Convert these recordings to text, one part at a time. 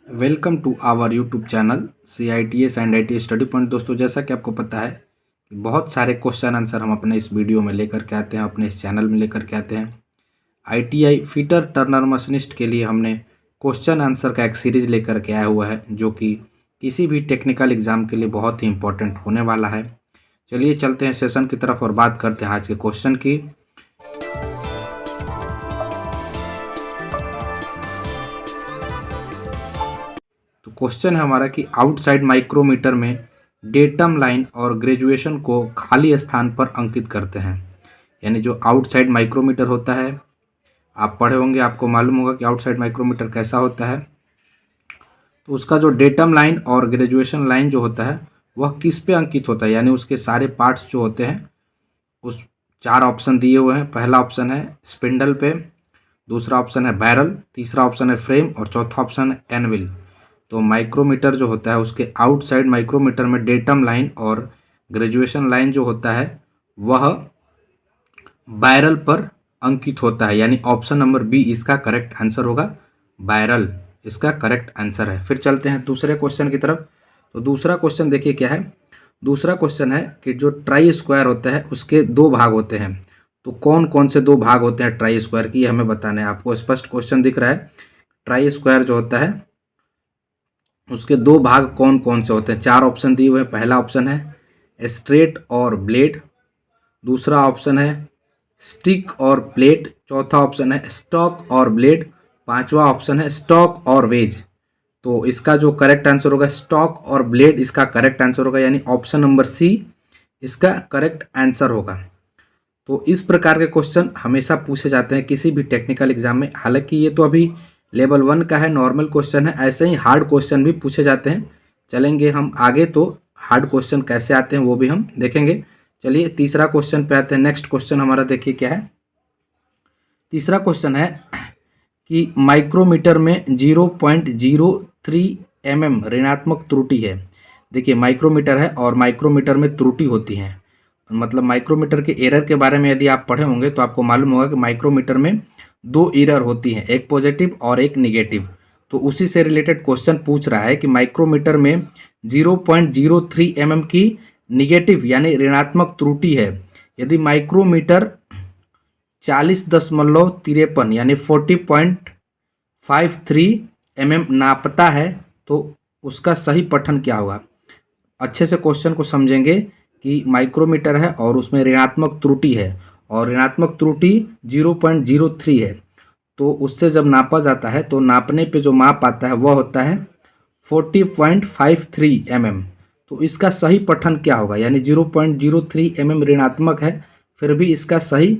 Welcome to our YouTube channel CITS and IT study point. दोस्तों, जैसा कि आपको पता है कि बहुत सारे क्वेश्चन आंसर हम अपने इस वीडियो में लेकर के आते हैं, अपने इस चैनल में लेकर के आते हैं। ITI फीटर टर्नर मशीनिस्ट के लिए हमने क्वेश्चन आंसर का एक सीरीज़ लेकर के आया हुआ है, जो कि किसी भी टेक्निकल एग्ज़ाम के लिए बहुत ही इंपॉर्टेंट होने वाला है। चलिए चलते हैं सेशन की तरफ और बात करते हैं आज के क्वेश्चन की। तो क्वेश्चन है हमारा कि आउटसाइड माइक्रोमीटर में डेटम लाइन और ग्रेजुएशन को खाली स्थान पर अंकित करते हैं। यानी जो आउटसाइड माइक्रोमीटर होता है, आप पढ़े होंगे, आपको मालूम होगा कि आउटसाइड माइक्रोमीटर कैसा होता है। तो उसका जो डेटम लाइन और ग्रेजुएशन लाइन जो होता है वह किस पे अंकित होता है, यानी उसके सारे पार्ट्स जो होते हैं, उस 4 ऑप्शन दिए हुए हैं। पहला ऑप्शन है स्पिंडल पे, दूसरा ऑप्शन है बैरल, तीसरा ऑप्शन है फ्रेम और चौथा ऑप्शन है एनविल। तो माइक्रोमीटर जो होता है उसके आउटसाइड माइक्रोमीटर में डेटम लाइन और ग्रेजुएशन लाइन जो होता है वह बैरल पर अंकित होता है, यानी ऑप्शन नंबर बी इसका करेक्ट आंसर होगा। बैरल इसका करेक्ट आंसर है। फिर चलते हैं दूसरे क्वेश्चन की तरफ। तो दूसरा क्वेश्चन देखिए क्या है। दूसरा क्वेश्चन है कि जो ट्राई स्क्वायर होता है उसके 2 भाग होते हैं। तो कौन कौन से 2 भाग होते हैं ट्राई स्क्वायर की, ये हमें बताना है। आपको स्पष्ट क्वेश्चन दिख रहा है। ट्राई स्क्वायर जो होता है उसके 2 भाग कौन कौन से होते हैं। 4 ऑप्शन दिए हुए हैं। पहला ऑप्शन है स्ट्रेट और ब्लेड, दूसरा ऑप्शन है स्टिक और प्लेट, चौथा ऑप्शन है स्टॉक और ब्लेड, पांचवा ऑप्शन है स्टॉक और वेज। तो इसका जो करेक्ट आंसर होगा स्टॉक और ब्लेड इसका करेक्ट आंसर होगा, यानी ऑप्शन नंबर सी इसका करेक्ट आंसर होगा। तो इस प्रकार के क्वेश्चन हमेशा पूछे जाते हैं किसी भी टेक्निकल एग्जाम में। हालांकि ये तो अभी लेवल 1 का है, नॉर्मल क्वेश्चन है। ऐसे ही हार्ड क्वेश्चन भी पूछे जाते हैं। चलेंगे हम आगे, तो हार्ड क्वेश्चन कैसे आते हैं वो भी हम देखेंगे। चलिए तीसरा क्वेश्चन पे आते हैं। नेक्स्ट क्वेश्चन हमारा देखिए क्या है। तीसरा क्वेश्चन है कि माइक्रोमीटर में 0.03 mm ऋणात्मक त्रुटि है। देखिए माइक्रोमीटर है और माइक्रोमीटर में त्रुटि होती है। मतलब माइक्रोमीटर के एरर के बारे में यदि आप पढ़े होंगे तो आपको मालूम होगा कि माइक्रोमीटर में 2 एरर होती हैं, एक पॉजिटिव और एक निगेटिव। तो उसी से रिलेटेड क्वेश्चन पूछ रहा है कि माइक्रोमीटर में 0.03 mm की निगेटिव यानी ऋणात्मक त्रुटि है। यदि माइक्रोमीटर 40.53 यानी 40.53 mm नापता है तो उसका सही पठन क्या होगा। अच्छे से क्वेश्चन को समझेंगे कि माइक्रोमीटर है और उसमें ऋणात्मक त्रुटि है और ऋणात्मक त्रुटि 0.03 है। तो उससे जब नापा जाता है तो नापने पे जो माप आता है वह होता है 40.53 mm। तो इसका सही पठन क्या होगा, यानी 0.03 mm ऋणात्मक है, फिर भी इसका सही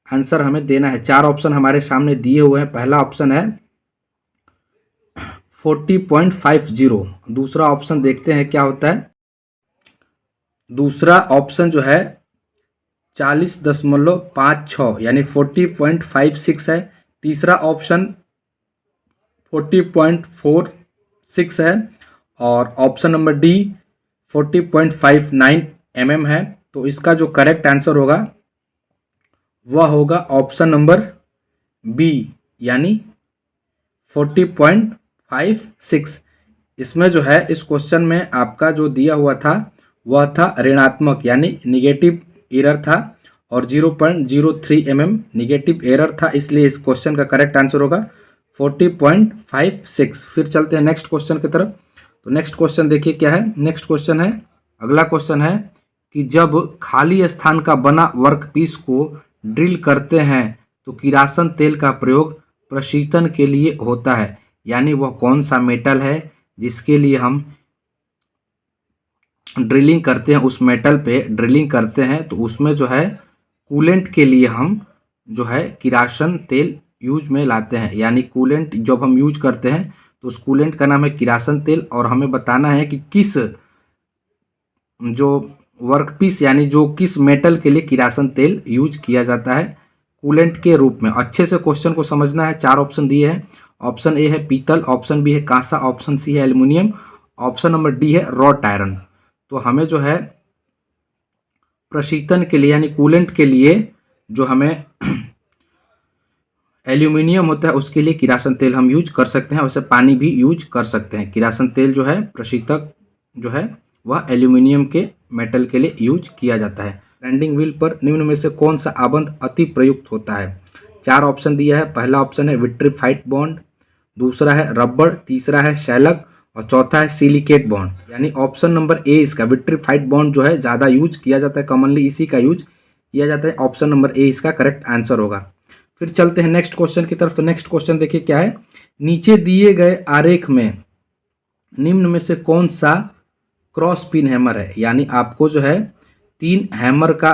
आंसर हमें देना है। 4 ऑप्शन हमारे सामने दिए हुए हैं। पहला ऑप्शन है 40.50, दूसरा ऑप्शन देखते हैं क्या होता है। दूसरा ऑप्शन जो है 40.56 यानी 40.56 है। तीसरा ऑप्शन 40.46 है और ऑप्शन नंबर डी 40.59 mm है। तो इसका जो करेक्ट आंसर होगा वह होगा ऑप्शन नंबर बी यानी 40.56। इसमें जो है इस क्वेश्चन में आपका जो दिया हुआ था वह था ऋणात्मक यानी निगेटिव एरर था और 0.03 mm निगेटिव एरर था, इसलिए इस क्वेश्चन का करेक्ट आंसर होगा 40.56। फिर चलते हैं नेक्स्ट क्वेश्चन की तरफ। तो नेक्स्ट क्वेश्चन देखिए क्या है। नेक्स्ट क्वेश्चन है, अगला क्वेश्चन है कि जब खाली स्थान का बना वर्कपीस को ड्रिल करते हैं तो किरासन तेल का प्रयोग प्रशीतन के लिए होता है। यानी वह कौन सा मेटल है जिसके लिए हम ड्रिलिंग करते हैं, उस मेटल पे ड्रिलिंग करते हैं तो उसमें जो है कूलेंट के लिए हम जो है किरासन तेल यूज में लाते हैं। यानी कूलेंट जब हम यूज करते हैं तो उस कूलेंट का नाम है किरासन तेल। और हमें बताना है कि किस जो वर्कपीस यानी जो किस मेटल के लिए किरासन तेल यूज किया जाता है कूलेंट के रूप में। अच्छे से क्वेश्चन को समझना है। 4 ऑप्शन दिए हैं। ऑप्शन ए है पीतल, ऑप्शन बी है कांसा, ऑप्शन सी है एल्युमिनियम, ऑप्शन नंबर डी है रॉट आयरन। तो हमें जो है प्रशीतन के लिए यानी कूलेंट के लिए जो हमें एल्यूमिनियम होता है उसके लिए किरासन तेल हम यूज कर सकते हैं, वैसे पानी भी यूज कर सकते हैं। किरासन तेल जो है प्रशीतक जो है वह एल्यूमिनियम के मेटल के लिए यूज किया जाता है। ग्राइंडिंग व्हील पर निम्न में से कौन सा आबंध अति प्रयुक्त होता है? 4 ऑप्शन दिया है। पहला ऑप्शन है विट्रीफाइड बॉन्ड, दूसरा है रबड़, तीसरा है शैलक और चौथा है सिलिकेट बॉन्ड। यानी ऑप्शन नंबर ए इसका विट्रीफाइड बॉन्ड जो है ज़्यादा यूज किया जाता है, कॉमनली इसी का यूज किया जाता है। ऑप्शन नंबर ए इसका करेक्ट आंसर होगा। फिर चलते हैं नेक्स्ट क्वेश्चन की तरफ। तो नेक्स्ट क्वेश्चन देखिए क्या है, नीचे दिए गए आरेख में निम्न में से कौन सा क्रॉस पिन हैमर है? यानी आपको जो है 3 हैमर का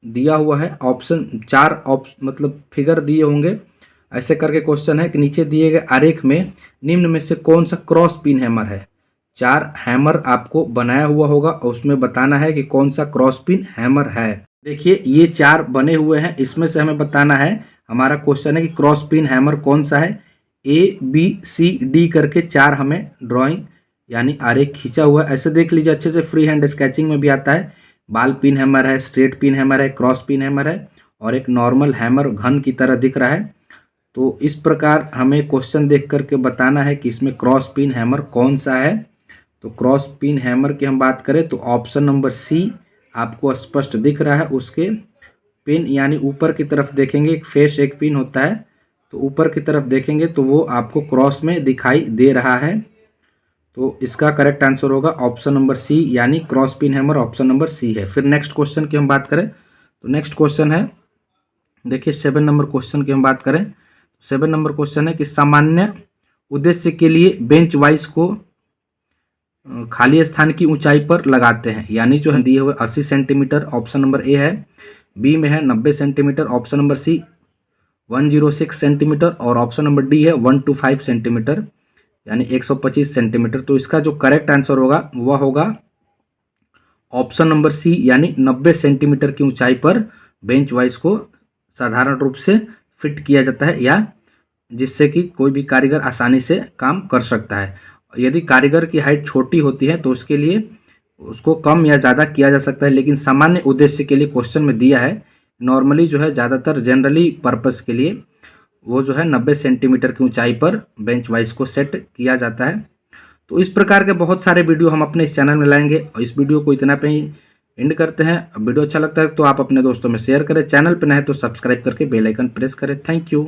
दिया हुआ है ऑप्शन, 4 मतलब फिगर दिए होंगे, ऐसे करके क्वेश्चन है कि नीचे दिए गए आरेख में निम्न में से कौन सा क्रॉस पिन हैमर है। 4 हैमर आपको बनाया हुआ होगा और उसमें बताना है कि कौन सा क्रॉस पिन हैमर है। देखिए ये 4 बने हुए हैं, इसमें से हमें बताना है, हमारा क्वेश्चन है कि क्रॉस पिन हैमर कौन सा है। ABCD करके 4 हमें ड्राइंग यानी आरेख खींचा हुआ है, ऐसे देख लीजिए अच्छे से, फ्री हैंड स्केचिंग में भी आता है। बाल पिन हैमर है, स्ट्रेट पिन हैमर है, क्रॉस पिन हैमर है और एक नॉर्मल हैमर घन की तरह दिख रहा है। तो इस प्रकार हमें क्वेश्चन देख करके बताना है कि इसमें क्रॉस पिन हैमर कौन सा है। तो क्रॉस पिन हैमर की हम बात करें तो ऑप्शन नंबर सी आपको स्पष्ट दिख रहा है। उसके पिन यानी ऊपर की तरफ देखेंगे, एक फेस एक पिन होता है, तो ऊपर की तरफ देखेंगे तो वो आपको क्रॉस में दिखाई दे रहा है। तो इसका करेक्ट आंसर होगा ऑप्शन नंबर सी, यानी cross pin hammer option number C है। फिर नेक्स्ट क्वेश्चन की हम बात करें तो नेक्स्ट क्वेश्चन है, देखिए 7 नंबर क्वेश्चन की हम बात करें। 7 नंबर क्वेश्चन है कि सामान्य उद्देश्य के लिए बेंच वाइज को खाली स्थान की ऊंचाई पर लगाते हैं। यानी जो है दिए हुए 80 सेंटीमीटर ऑप्शन नंबर ए है, बी में है 90 centimetre option number C 106 centimetre और ऑप्शन नंबर डी है 125 सेंटीमीटर यानी 125 सेंटीमीटर। तो इसका जो करेक्ट आंसर होगा वह होगा ऑप्शन नंबर सी, यानी 90 सेंटीमीटर की ऊंचाई पर बेंच वाइज को साधारण रूप से फिट किया जाता है, या जिससे कि कोई भी कारीगर आसानी से काम कर सकता है। यदि कारीगर की हाइट छोटी होती है तो उसके लिए उसको कम या ज़्यादा किया जा सकता है, लेकिन सामान्य उद्देश्य के लिए क्वेश्चन में दिया है, नॉर्मली जो है ज़्यादातर जनरली पर्पस के लिए वो जो है 90 सेंटीमीटर की ऊंचाई पर बेंच वाइज को सेट किया जाता है। तो इस प्रकार के बहुत सारे वीडियो हम अपने इस चैनल में लाएंगे और इस वीडियो को इतना पे ही एंड करते हैं। वीडियो अच्छा लगता है तो आप अपने दोस्तों में शेयर करें, चैनल पर नए तो सब्सक्राइब करके बेल आइकन प्रेस करें। Thank you.